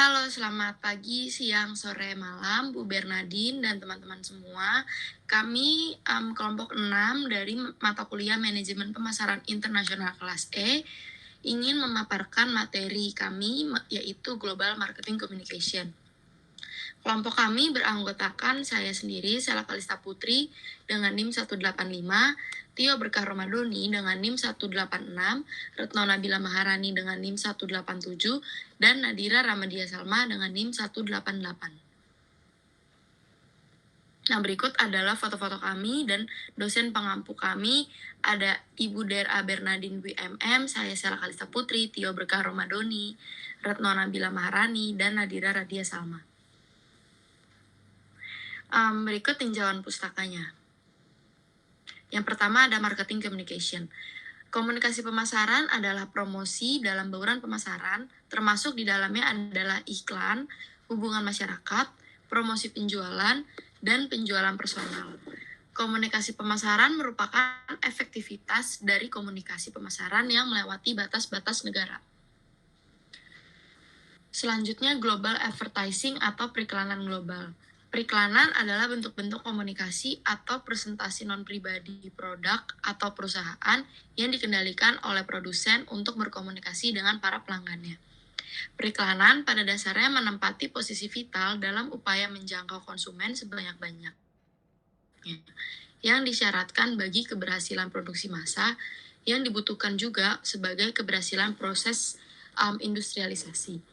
Halo, selamat pagi, siang, sore, malam, Bu Bernadine dan teman-teman semua. Kami kelompok 6 dari mata kuliah Manajemen Pemasaran Internasional kelas E ingin memaparkan materi kami yaitu Global Marketing Communication. Kelompok kami beranggotakan saya sendiri, Sela Kalista Putri dengan NIM 185, Tio Berkah Romadoni dengan NIM 186, Retno Nabila Maharani dengan NIM 187, dan Nadira Ramadia Salma dengan NIM 188. Nah, berikut adalah foto-foto kami dan dosen pengampu kami. Ada Ibu Dera Bernadine WMM, saya Sela Kalista Putri, Tio Berkah Romadoni, Retno Nabila Maharani, dan Nadira Radia Salma. Berikut tinjauan pustakanya. Yang pertama ada marketing communication. Komunikasi pemasaran adalah promosi dalam bauran pemasaran, termasuk di dalamnya adalah iklan, hubungan masyarakat, promosi penjualan, dan penjualan personal. Komunikasi pemasaran merupakan efektivitas dari komunikasi pemasaran yang melewati batas-batas negara. Selanjutnya, global advertising atau periklanan global. Periklanan adalah bentuk-bentuk komunikasi atau presentasi non-pribadi produk atau perusahaan yang dikendalikan oleh produsen untuk berkomunikasi dengan para pelanggannya. Periklanan pada dasarnya menempati posisi vital dalam upaya menjangkau konsumen sebanyak-banyaknya, yang disyaratkan bagi keberhasilan produksi massa, yang dibutuhkan juga sebagai keberhasilan proses industrialisasi.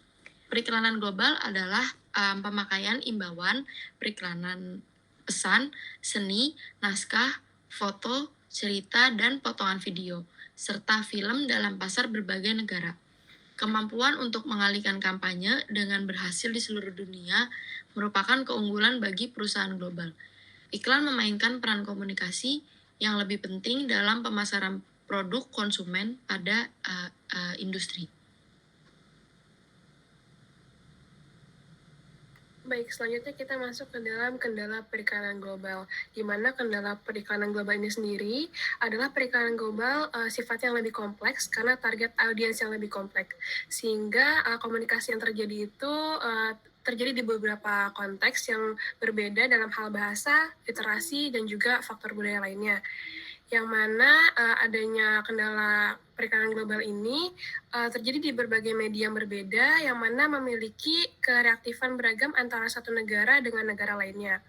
Periklanan global adalah pemakaian imbauan, periklanan pesan, seni, naskah, foto, cerita, dan potongan video, serta film dalam pasar berbagai negara. Kemampuan untuk mengalihkan kampanye dengan berhasil di seluruh dunia merupakan keunggulan bagi perusahaan global. Iklan memainkan peran komunikasi yang lebih penting dalam pemasaran produk konsumen pada industri. Baik, selanjutnya kita masuk ke dalam kendala periklanan global, di mana kendala periklanan global ini sendiri adalah periklanan global sifatnya yang lebih kompleks karena target audiens yang lebih kompleks, sehingga komunikasi yang terjadi itu terjadi di beberapa konteks yang berbeda dalam hal bahasa, literasi, dan juga faktor budaya lainnya. Yang mana adanya kendala periklanan global ini terjadi di berbagai media yang berbeda, yang mana memiliki kereaktifan beragam antara satu negara dengan negara lainnya.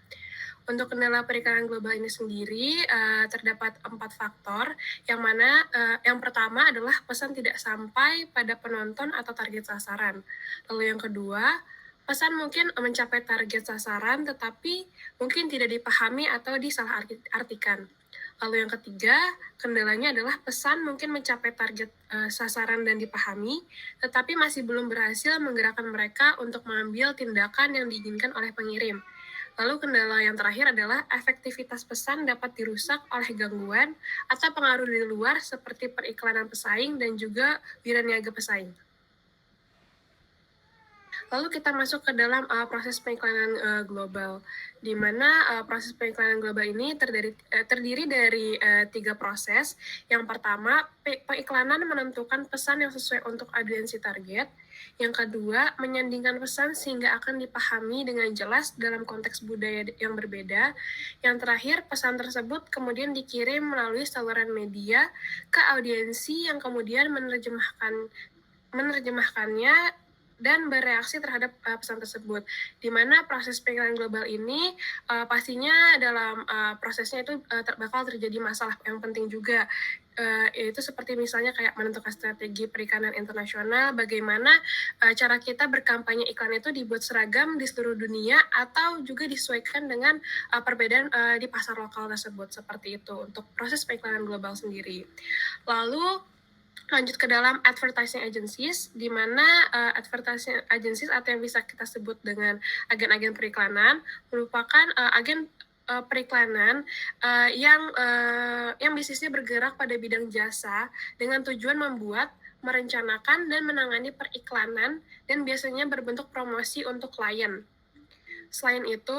Untuk kendala periklanan global ini sendiri terdapat 4 faktor, yang mana yang pertama adalah pesan tidak sampai pada penonton atau target sasaran. Lalu yang kedua, pesan mungkin mencapai target sasaran tetapi mungkin tidak dipahami atau disalahartikan. Lalu yang ketiga, kendalanya adalah pesan mungkin mencapai target sasaran dan dipahami, tetapi masih belum berhasil menggerakkan mereka untuk mengambil tindakan yang diinginkan oleh pengirim. Lalu kendala yang terakhir adalah efektivitas pesan dapat dirusak oleh gangguan atau pengaruh dari luar seperti periklanan pesaing dan juga wiraniaga pesaing. Lalu kita masuk ke dalam proses pengiklanan global, di mana proses pengiklanan global ini terdiri dari 3 proses. Yang pertama, pengiklanan menentukan pesan yang sesuai untuk audiensi target. Yang kedua, menyandingkan pesan sehingga akan dipahami dengan jelas dalam konteks budaya yang berbeda. Yang terakhir, pesan tersebut kemudian dikirim melalui saluran media ke audiensi yang kemudian menerjemahkannya dan bereaksi terhadap pesan tersebut. Di mana proses pengiklanan global ini pastinya dalam prosesnya itu bakal terjadi masalah yang penting juga, yaitu seperti misalnya kayak menentukan strategi periklanan internasional, bagaimana cara kita berkampanye iklan itu dibuat seragam di seluruh dunia atau juga disesuaikan dengan perbedaan di pasar lokal tersebut, seperti itu untuk proses pengiklanan global sendiri. Lalu lanjut ke dalam advertising agencies, di mana advertising agencies atau yang bisa kita sebut dengan agen-agen periklanan merupakan agen periklanan yang bisnisnya bergerak pada bidang jasa dengan tujuan membuat, merencanakan, dan menangani periklanan dan biasanya berbentuk promosi untuk klien. Selain itu,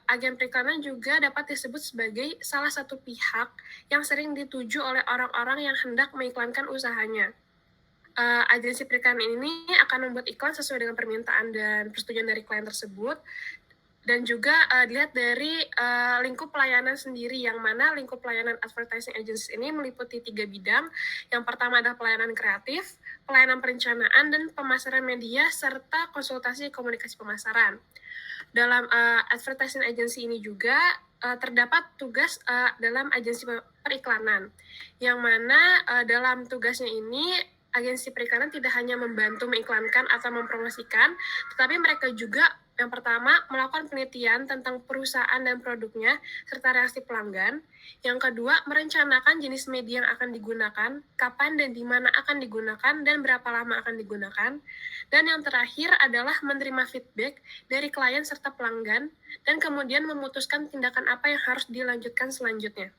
agen periklanan juga dapat disebut sebagai salah satu pihak yang sering dituju oleh orang-orang yang hendak mengiklankan usahanya. agensi periklanan ini akan membuat iklan sesuai dengan permintaan dan persetujuan dari klien tersebut. Dan juga dilihat dari lingkup pelayanan sendiri, yang mana lingkup pelayanan advertising agencies ini meliputi 3 bidang. Yang pertama adalah pelayanan kreatif, pelayanan perencanaan, dan pemasaran media, serta konsultasi komunikasi pemasaran. Dalam advertising agency ini juga terdapat tugas dalam agensi periklanan, yang mana dalam tugasnya ini agensi periklanan tidak hanya membantu mengiklankan atau mempromosikan, tetapi mereka juga yang pertama, melakukan penelitian tentang perusahaan dan produknya, serta reaksi pelanggan. Yang kedua, merencanakan jenis media yang akan digunakan, kapan dan di mana akan digunakan, dan berapa lama akan digunakan. Dan yang terakhir adalah menerima feedback dari klien serta pelanggan, dan kemudian memutuskan tindakan apa yang harus dilanjutkan selanjutnya.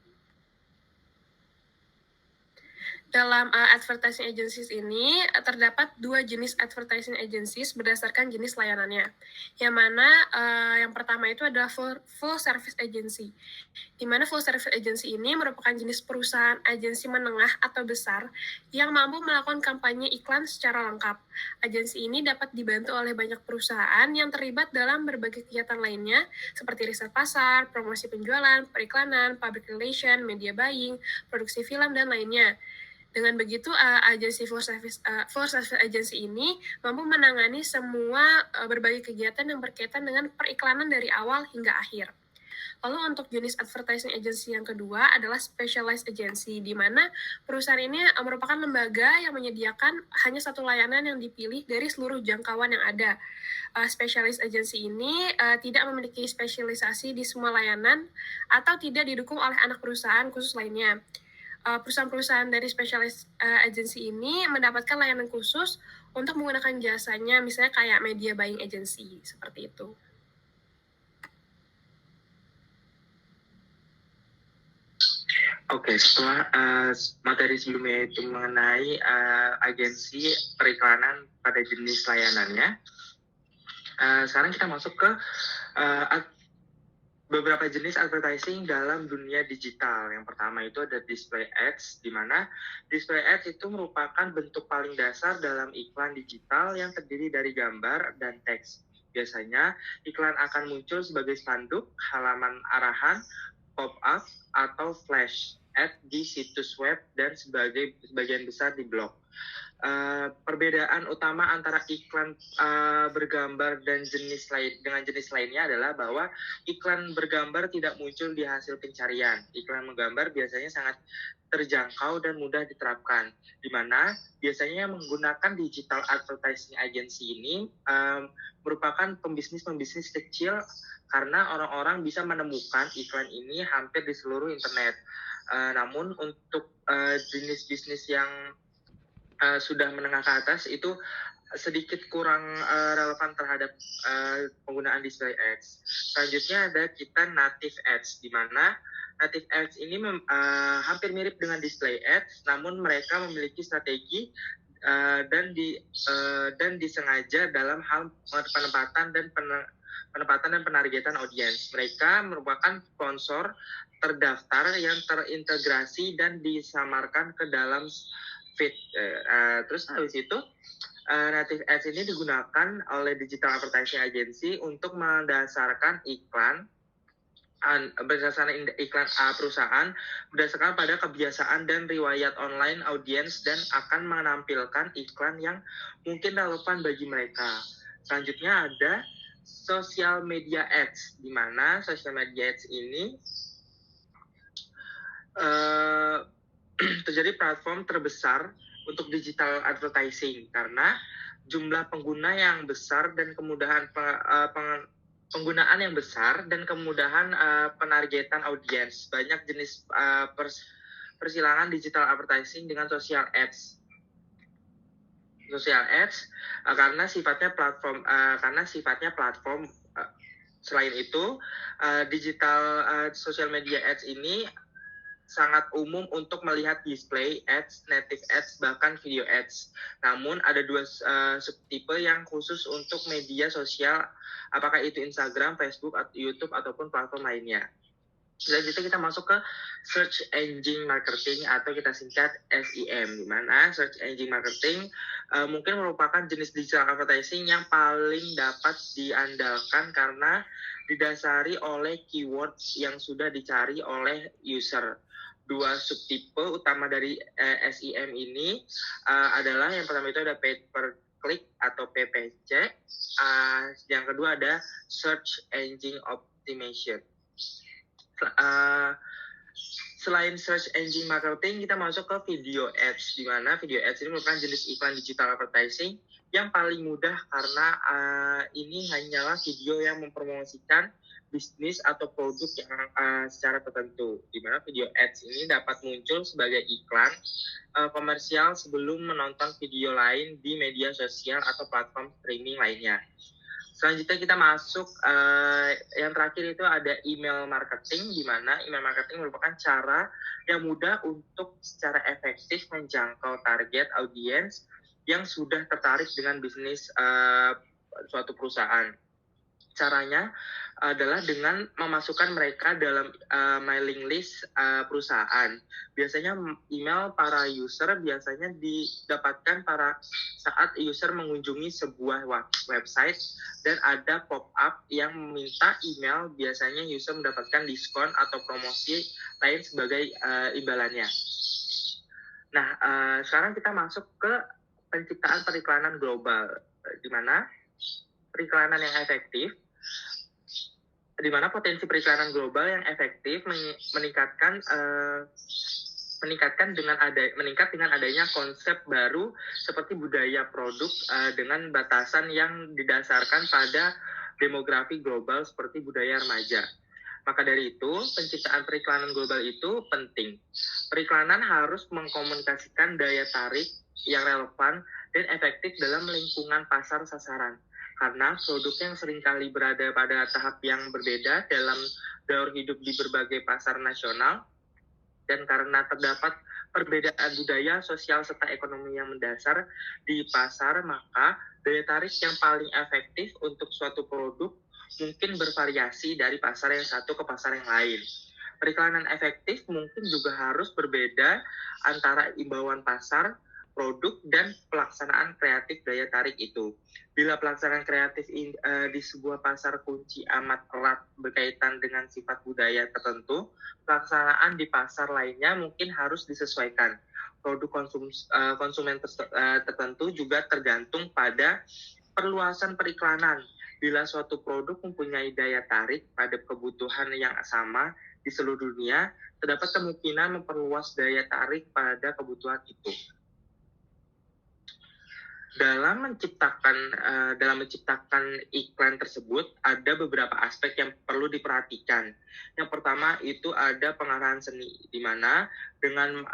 Dalam advertising agencies ini terdapat 2 jenis advertising agencies berdasarkan jenis layanannya. Yang mana yang pertama itu adalah full service agency. Di mana full service agency ini merupakan jenis perusahaan agensi menengah atau besar yang mampu melakukan kampanye iklan secara lengkap. Agensi ini dapat dibantu oleh banyak perusahaan yang terlibat dalam berbagai kegiatan lainnya seperti riset pasar, promosi penjualan, periklanan, public relation, media buying, produksi film, dan lainnya. Dengan begitu, agensi full service agency ini mampu menangani semua berbagai kegiatan yang berkaitan dengan periklanan dari awal hingga akhir. Lalu untuk jenis advertising agency yang kedua adalah specialized agency, di mana perusahaan ini merupakan lembaga yang menyediakan hanya satu layanan yang dipilih dari seluruh jangkauan yang ada. Specialized agency ini tidak memiliki spesialisasi di semua layanan atau tidak didukung oleh anak perusahaan khusus lainnya. Perusahaan-perusahaan dari specialist agency ini mendapatkan layanan khusus untuk menggunakan jasanya, misalnya kayak media buying agency, seperti itu. Oke, setelah materi sebelumnya itu mengenai agensi periklanan pada jenis layanannya, sekarang kita masuk ke beberapa jenis advertising dalam dunia digital. Yang pertama itu ada display ads, di mana display ads itu merupakan bentuk paling dasar dalam iklan digital yang terdiri dari gambar dan teks. Biasanya iklan akan muncul sebagai spanduk, halaman arahan, pop-up, atau flash ad di situs web dan sebagian besar di blog. Perbedaan utama antara iklan bergambar dan jenis lainnya adalah bahwa iklan bergambar tidak muncul di hasil pencarian. Iklan menggambar biasanya sangat terjangkau dan mudah diterapkan, di mana biasanya menggunakan digital advertising agency ini merupakan pembisnis kecil, karena orang-orang bisa menemukan iklan ini hampir di seluruh internet. Namun untuk jenis bisnis yang sudah menengah ke atas itu sedikit kurang relevan terhadap penggunaan display ads. Selanjutnya ada kita native ads, di mana native ads ini hampir mirip dengan display ads, namun mereka memiliki strategi dan disengaja dalam hal penempatan dan penargetan audiens. Mereka merupakan sponsor terdaftar yang terintegrasi dan disamarkan ke dalam feed. Terus habis itu native ads ini digunakan oleh digital advertising agency untuk mendasarkan iklan perusahaan berdasarkan pada kebiasaan dan riwayat online audiens, dan akan menampilkan iklan yang mungkin relevan bagi mereka. Selanjutnya ada social media ads, di mana social media ads ini terjadi platform terbesar untuk digital advertising karena jumlah pengguna yang besar dan kemudahan penggunaan yang besar dan kemudahan penargetan audiens. Banyak jenis persilangan digital advertising dengan social ads. Karena sifatnya platform. Selain itu, digital social media ads ini sangat umum untuk melihat display ads, native ads, bahkan video ads. Namun ada 2 subtipe yang khusus untuk media sosial, apakah itu Instagram, Facebook, YouTube, ataupun platform lainnya. Selanjutnya kita masuk ke Search Engine Marketing atau kita singkat SEM, di mana Search Engine Marketing mungkin merupakan jenis digital advertising yang paling dapat diandalkan karena didasari oleh keywords yang sudah dicari oleh user. Dua subtipe utama dari SEM ini adalah yang pertama itu ada paid per click atau PPC, yang kedua ada Search Engine Optimization. Selain search engine marketing, kita masuk ke video ads, di mana video ads ini merupakan jenis iklan digital advertising yang paling mudah karena ini hanyalah video yang mempromosikan bisnis atau produk yang secara tertentu, di mana video ads ini dapat muncul sebagai iklan komersial sebelum menonton video lain di media sosial atau platform streaming lainnya. Selanjutnya kita masuk yang terakhir itu ada email marketing, di mana email marketing merupakan cara yang mudah untuk secara efektif menjangkau target audiens yang sudah tertarik dengan bisnis suatu perusahaan. Caranya adalah dengan memasukkan mereka dalam mailing list perusahaan. Biasanya email para user biasanya didapatkan pada saat user mengunjungi sebuah website dan ada pop-up yang meminta email. Biasanya user mendapatkan diskon atau promosi lain sebagai imbalannya. Nah, sekarang kita masuk ke penciptaan periklanan global, di mana periklanan yang efektif, di mana potensi periklanan global yang efektif meningkat dengan adanya konsep baru seperti budaya produk dengan batasan yang didasarkan pada demografi global seperti budaya remaja. Maka dari itu, penciptaan periklanan global itu penting. Periklanan harus mengkomunikasikan daya tarik yang relevan dan efektif dalam lingkungan pasar sasaran. Karena produk yang seringkali berada pada tahap yang berbeda dalam daur hidup di berbagai pasar nasional, dan karena terdapat perbedaan budaya, sosial, serta ekonomi yang mendasar di pasar, maka daya tarik yang paling efektif untuk suatu produk mungkin bervariasi dari pasar yang satu ke pasar yang lain. Periklanan efektif mungkin juga harus berbeda antara imbauan pasar, produk, dan pelaksanaan kreatif daya tarik itu. Bila pelaksanaan kreatif di sebuah pasar kunci amat erat berkaitan dengan sifat budaya tertentu, pelaksanaan di pasar lainnya mungkin harus disesuaikan. Produk konsumen tertentu juga tergantung pada perluasan periklanan. Bila suatu produk mempunyai daya tarik pada kebutuhan yang sama di seluruh dunia, terdapat kemungkinan memperluas daya tarik pada kebutuhan itu. Dalam menciptakan iklan tersebut, ada beberapa aspek yang perlu diperhatikan. Yang pertama itu ada pengarahan seni, di mana dengan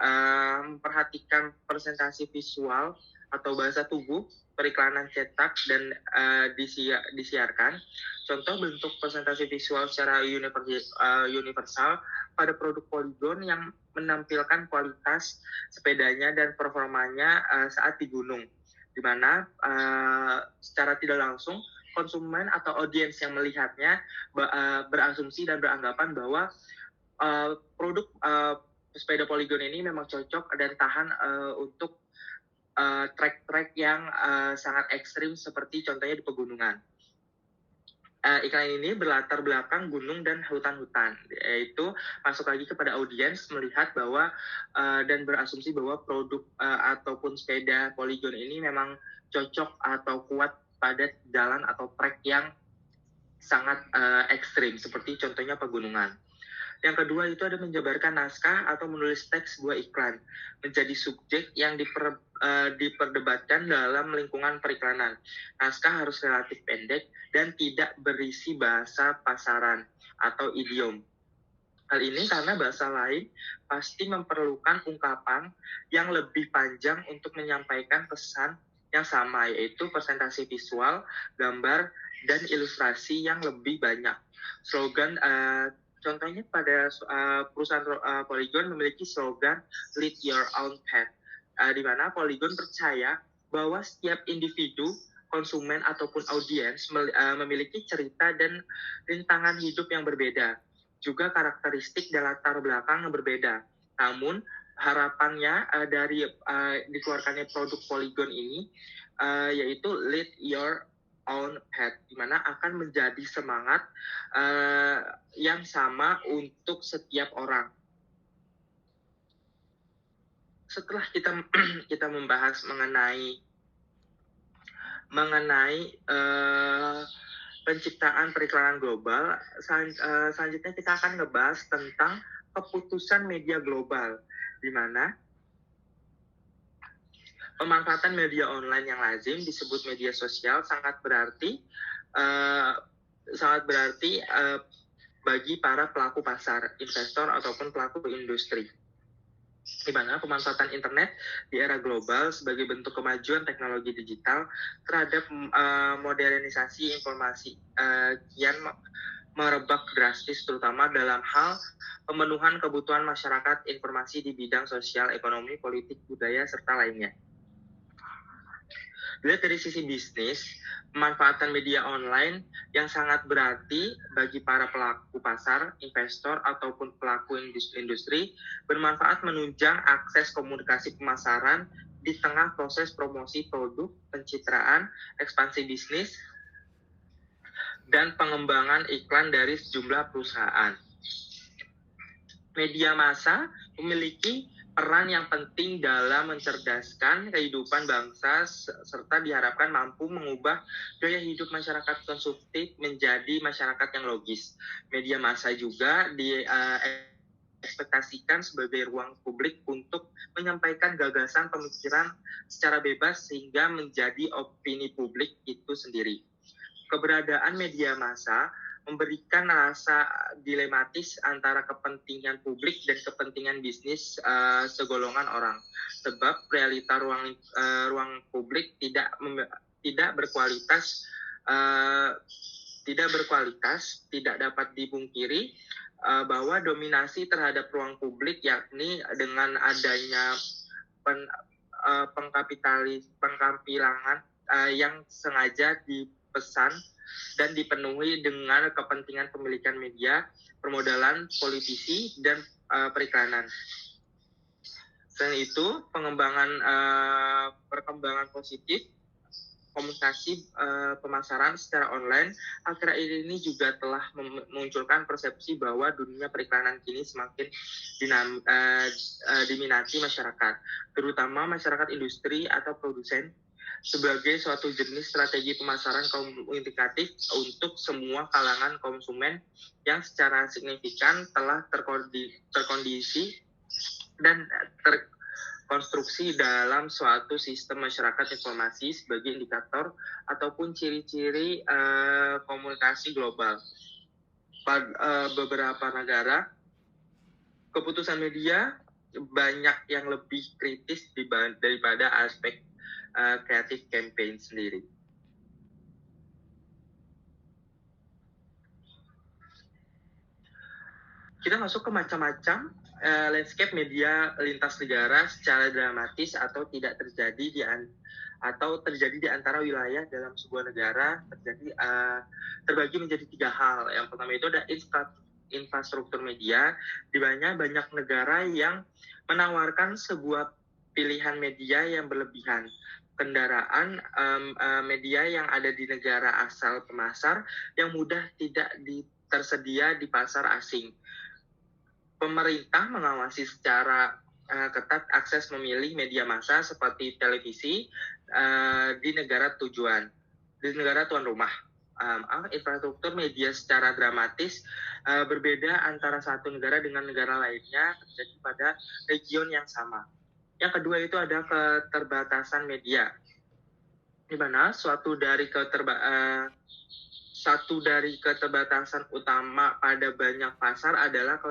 memperhatikan presentasi visual atau bahasa tubuh, periklanan cetak dan disiarkan. Contoh bentuk presentasi visual secara universal pada produk Polygon yang menampilkan kualitas sepedanya dan performanya saat di gunung, di mana secara tidak langsung konsumen atau audiens yang melihatnya berasumsi dan beranggapan bahwa produk sepeda Polygon ini memang cocok dan tahan untuk trek-trek yang sangat ekstrim seperti contohnya di pegunungan. Iklan ini berlatar belakang gunung dan hutan-hutan, yaitu masuk lagi kepada audiens melihat bahwa dan berasumsi bahwa produk ataupun sepeda Polygon ini memang cocok atau kuat pada jalan atau trek yang sangat ekstrim seperti contohnya pegunungan. Yang kedua itu ada menjabarkan naskah atau menulis teks sebuah iklan menjadi subjek yang diperdebatkan dalam lingkungan periklanan. Naskah harus relatif pendek dan tidak berisi bahasa pasaran atau idiom. Hal ini karena bahasa lain pasti memerlukan ungkapan yang lebih panjang untuk menyampaikan pesan yang sama, yaitu presentasi visual, gambar, dan ilustrasi yang lebih banyak. Slogan contohnya pada perusahaan Polygon memiliki slogan "Lead Your Own Path", di mana Polygon percaya bahwa setiap individu, konsumen ataupun audiens memiliki cerita dan rintangan hidup yang berbeda. juga karakteristik dan latar belakang yang berbeda. Namun harapannya dari dikeluarkannya produk Polygon ini yaitu lead your own path, di mana akan menjadi semangat yang sama untuk setiap orang. Setelah kita membahas mengenai penciptaan periklanan global, selanjutnya kita akan ngebahas tentang keputusan media global, di mana pemanfaatan media online yang lazim disebut media sosial sangat berarti bagi para pelaku pasar, investor ataupun pelaku industri. Di mana pemanfaatan internet di era global sebagai bentuk kemajuan teknologi digital terhadap modernisasi informasi kian merebak drastis, terutama dalam hal pemenuhan kebutuhan masyarakat informasi di bidang sosial, ekonomi, politik, budaya, serta lainnya. Dilihat dari sisi bisnis, pemanfaatan media online yang sangat berarti bagi para pelaku pasar, investor, ataupun pelaku industri bermanfaat menunjang akses komunikasi pemasaran di tengah proses promosi produk, pencitraan, ekspansi bisnis, dan pengembangan iklan dari sejumlah perusahaan. Media massa memiliki peran yang penting dalam mencerdaskan kehidupan bangsa serta diharapkan mampu mengubah gaya hidup masyarakat konsumtif menjadi masyarakat yang logis. Media massa juga diekspektasikan sebagai ruang publik untuk menyampaikan gagasan pemikiran secara bebas sehingga menjadi opini publik itu sendiri. Keberadaan media massa memberikan rasa dilematis antara kepentingan publik dan kepentingan bisnis segolongan orang, sebab realita ruang publik tidak berkualitas, tidak dapat dipungkiri bahwa dominasi terhadap ruang publik, yakni dengan adanya pengkampilangan yang sengaja dipesan dan dipenuhi dengan kepentingan pemilikan media, permodalan, politisi, dan periklanan. Selain itu, perkembangan positif komunikasi pemasaran secara online akhir-akhir ini juga telah memunculkan persepsi bahwa dunia periklanan kini semakin diminati masyarakat, terutama masyarakat industri atau produsen, sebagai suatu jenis strategi pemasaran komunikatif untuk semua kalangan konsumen yang secara signifikan telah terkondisi dan terkonstruksi dalam suatu sistem masyarakat informasi sebagai indikator ataupun ciri-ciri komunikasi global. Pada beberapa negara, keputusan media banyak yang lebih kritis daripada aspek creative campaign sendiri. Kita masuk ke macam-macam landscape media lintas negara secara dramatis atau tidak terjadi di antara wilayah dalam sebuah negara terbagi menjadi 3 hal. Yang pertama itu ada infrastruktur media, di mana banyak negara yang menawarkan sebuah pilihan media yang berlebihan. Kendaraan media yang ada di negara asal pemasar yang mudah tidak tersedia di pasar asing. Pemerintah mengawasi secara ketat akses memilih media massa seperti televisi di negara tuan rumah. Infrastruktur media secara dramatis berbeda antara satu negara dengan negara lainnya terjadi pada region yang sama. Yang kedua itu ada keterbatasan media, di mana satu dari keterbatasan utama pada banyak pasar adalah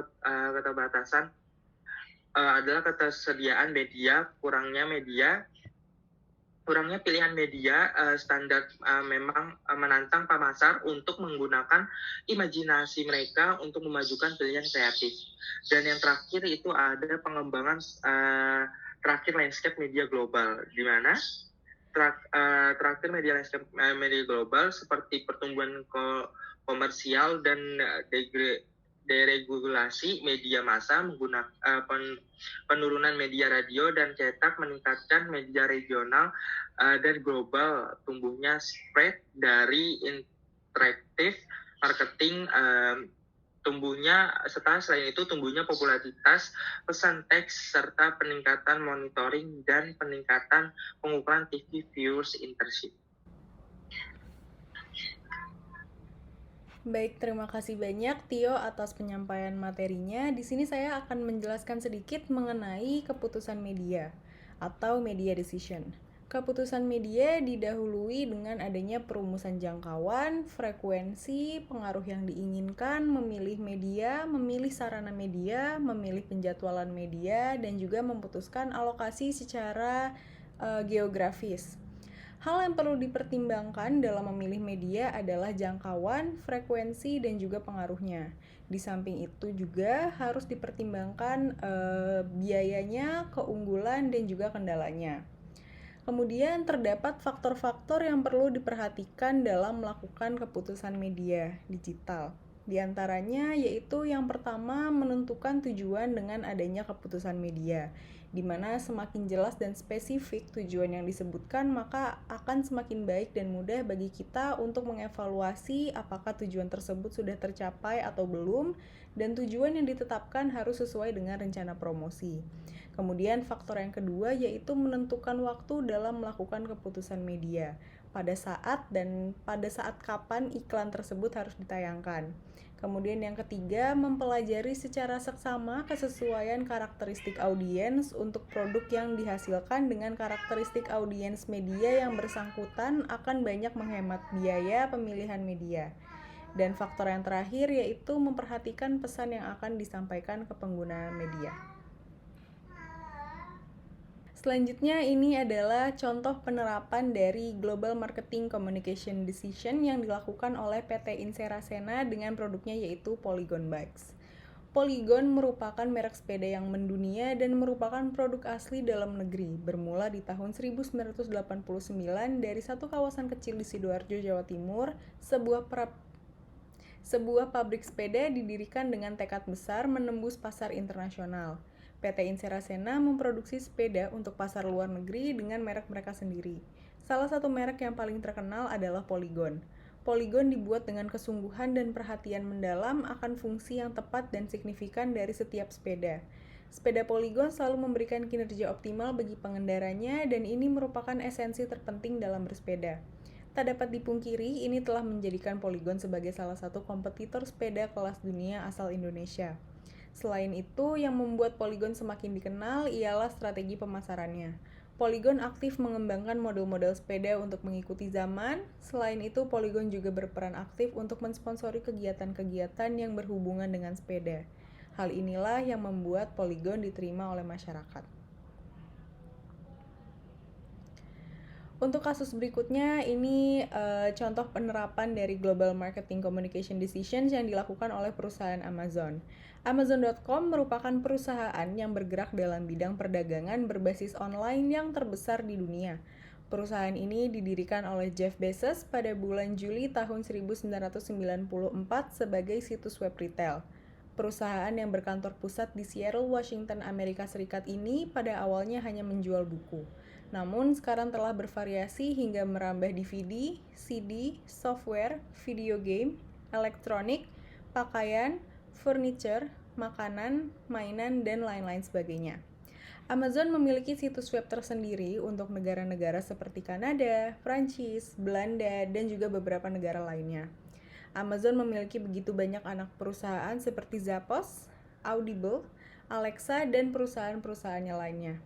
ketersediaan media, kurangnya pilihan media standar memang menantang pemasar untuk menggunakan imajinasi mereka untuk memajukan pilihan kreatif. Dan yang terakhir itu ada pengembangan terakhir landscape media global, di mana terakhir media global seperti pertumbuhan komersial dan deregulasi media massa, penurunan media radio dan cetak, meningkatkan media regional dan global, tumbuhnya spread dari interaktif marketing, selain itu tumbuhnya popularitas pesan teks serta peningkatan monitoring dan peningkatan pengukuran TV viewers internship. Baik, terima kasih banyak Tio atas penyampaian materinya. Di sini saya akan menjelaskan sedikit mengenai keputusan media atau media decision. Keputusan media didahului dengan adanya perumusan jangkauan, frekuensi, pengaruh yang diinginkan, memilih media, memilih sarana media, memilih penjadwalan media, dan juga memutuskan alokasi secara geografis. Hal yang perlu dipertimbangkan dalam memilih media adalah jangkauan, frekuensi, dan juga pengaruhnya. Di samping itu juga harus dipertimbangkan biayanya, keunggulan, dan juga kendalanya. Kemudian terdapat faktor-faktor yang perlu diperhatikan dalam melakukan keputusan media digital. Di antaranya yaitu yang pertama menentukan tujuan dengan adanya keputusan media, di mana semakin jelas dan spesifik tujuan yang disebutkan, maka akan semakin baik dan mudah bagi kita untuk mengevaluasi apakah tujuan tersebut sudah tercapai atau belum, dan tujuan yang ditetapkan harus sesuai dengan rencana promosi. Kemudian faktor yang kedua yaitu menentukan waktu dalam melakukan keputusan media, pada saat kapan iklan tersebut harus ditayangkan. Kemudian yang ketiga, mempelajari secara seksama kesesuaian karakteristik audiens untuk produk yang dihasilkan dengan karakteristik audiens media yang bersangkutan akan banyak menghemat biaya pemilihan media. Dan faktor yang terakhir yaitu memperhatikan pesan yang akan disampaikan ke pengguna media. Selanjutnya ini adalah contoh penerapan dari Global Marketing Communication Decision yang dilakukan oleh PT Insera Sena dengan produknya yaitu Polygon Bikes. Polygon merupakan merek sepeda yang mendunia dan merupakan produk asli dalam negeri, bermula di tahun 1989 dari satu kawasan kecil di Sidoarjo, Jawa Timur. Sebuah pabrik sepeda didirikan dengan tekad besar menembus pasar internasional. PT Insera Sena memproduksi sepeda untuk pasar luar negeri dengan merek mereka sendiri. Salah satu merek yang paling terkenal adalah Polygon. Polygon dibuat dengan kesungguhan dan perhatian mendalam akan fungsi yang tepat dan signifikan dari setiap sepeda. Sepeda Polygon selalu memberikan kinerja optimal bagi pengendaranya dan ini merupakan esensi terpenting dalam bersepeda. Tak dapat dipungkiri, ini telah menjadikan Polygon sebagai salah satu kompetitor sepeda kelas dunia asal Indonesia. Selain itu, yang membuat Polygon semakin dikenal ialah strategi pemasarannya. Polygon aktif mengembangkan model-model sepeda untuk mengikuti zaman. Selain itu, Polygon juga berperan aktif untuk mensponsori kegiatan-kegiatan yang berhubungan dengan sepeda. Hal inilah yang membuat Polygon diterima oleh masyarakat. Untuk kasus berikutnya, ini contoh penerapan dari Global Marketing Communication Decisions yang dilakukan oleh perusahaan Amazon. Amazon.com merupakan perusahaan yang bergerak dalam bidang perdagangan berbasis online yang terbesar di dunia. Perusahaan ini didirikan oleh Jeff Bezos pada bulan Juli tahun 1994 sebagai situs web retail. Perusahaan yang berkantor pusat di Seattle, Washington, Amerika Serikat ini pada awalnya hanya menjual buku. Namun sekarang telah bervariasi hingga merambah DVD, CD, software, video game, elektronik, pakaian, furniture, makanan, mainan, dan lain-lain sebagainya. Amazon memiliki situs web tersendiri untuk negara-negara seperti Kanada, Prancis, Belanda, dan juga beberapa negara lainnya. Amazon memiliki begitu banyak anak perusahaan seperti Zappos, Audible, Alexa, dan perusahaan-perusahaannya lainnya.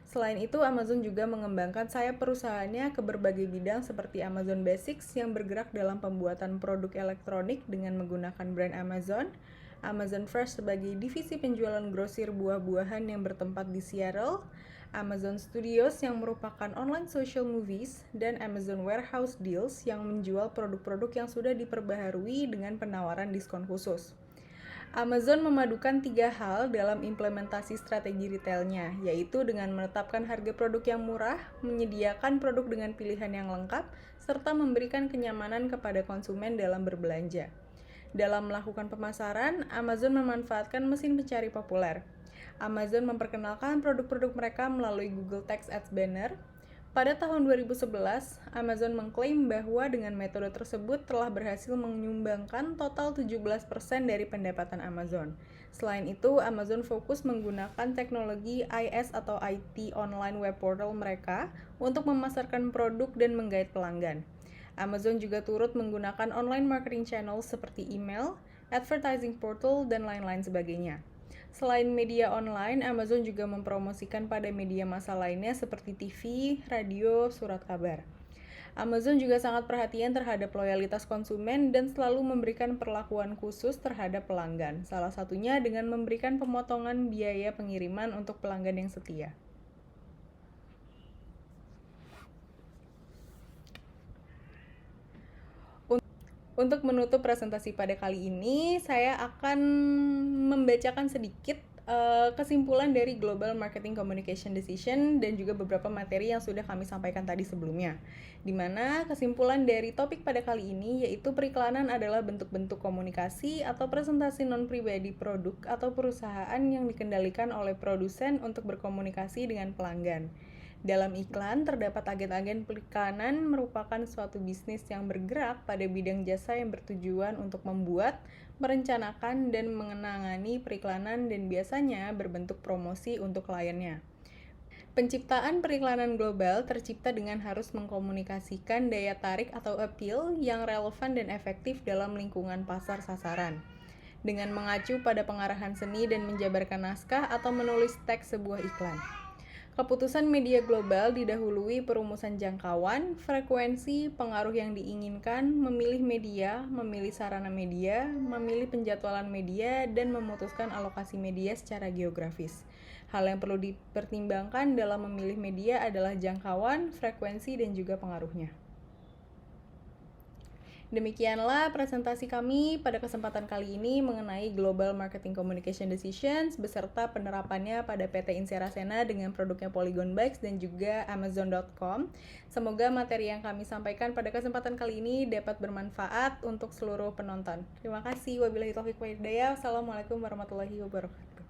Selain itu, Amazon juga mengembangkan sayap perusahaannya ke berbagai bidang seperti Amazon Basics yang bergerak dalam pembuatan produk elektronik dengan menggunakan brand Amazon, Amazon Fresh sebagai divisi penjualan grosir buah-buahan yang bertempat di Seattle, Amazon Studios yang merupakan online social movies, dan Amazon Warehouse Deals yang menjual produk-produk yang sudah diperbaharui dengan penawaran diskon khusus. Amazon memadukan 3 hal dalam implementasi strategi retailnya, yaitu dengan menetapkan harga produk yang murah, menyediakan produk dengan pilihan yang lengkap, serta memberikan kenyamanan kepada konsumen dalam berbelanja. Dalam melakukan pemasaran, Amazon memanfaatkan mesin pencari populer. Amazon memperkenalkan produk-produk mereka melalui Google Text Ads Banner. Pada tahun 2011, Amazon mengklaim bahwa dengan metode tersebut telah berhasil menyumbangkan total 17% dari pendapatan Amazon. Selain itu, Amazon fokus menggunakan teknologi IS atau IT Online Web Portal mereka untuk memasarkan produk dan menggait pelanggan. Amazon juga turut menggunakan online marketing channel seperti email, advertising portal, dan lain-lain sebagainya. Selain media online, Amazon juga mempromosikan pada media massa lainnya seperti TV, radio, surat kabar. Amazon juga sangat perhatian terhadap loyalitas konsumen dan selalu memberikan perlakuan khusus terhadap pelanggan, salah satunya dengan memberikan pemotongan biaya pengiriman untuk pelanggan yang setia. Untuk menutup presentasi pada kali ini, saya akan membacakan sedikit kesimpulan dari Global Marketing Communication Decision dan juga beberapa materi yang sudah kami sampaikan tadi sebelumnya. Di mana kesimpulan dari topik pada kali ini yaitu periklanan adalah bentuk-bentuk komunikasi atau presentasi non-pribadi produk atau perusahaan yang dikendalikan oleh produsen untuk berkomunikasi dengan pelanggan. Dalam iklan, terdapat agen-agen periklanan merupakan suatu bisnis yang bergerak pada bidang jasa yang bertujuan untuk membuat, merencanakan, dan mengenangani periklanan dan biasanya berbentuk promosi untuk kliennya. Penciptaan periklanan global tercipta dengan harus mengkomunikasikan daya tarik atau appeal yang relevan dan efektif dalam lingkungan pasar sasaran. Dengan mengacu pada pengarahan seni dan menjabarkan naskah atau menulis teks sebuah iklan. Keputusan media global didahului perumusan jangkauan, frekuensi, pengaruh yang diinginkan, memilih media, memilih sarana media, memilih penjadwalan media, dan memutuskan alokasi media secara geografis. Hal yang perlu dipertimbangkan dalam memilih media adalah jangkauan, frekuensi, dan juga pengaruhnya. Demikianlah presentasi kami pada kesempatan kali ini mengenai Global Marketing Communication Decisions beserta penerapannya pada PT Insera Sena dengan produknya Polygon Bikes dan juga Amazon.com. Semoga materi yang kami sampaikan pada kesempatan kali ini dapat bermanfaat untuk seluruh penonton. Terima kasih. Wabillahi taufiq wal hidayah. Wassalamualaikum warahmatullahi wabarakatuh.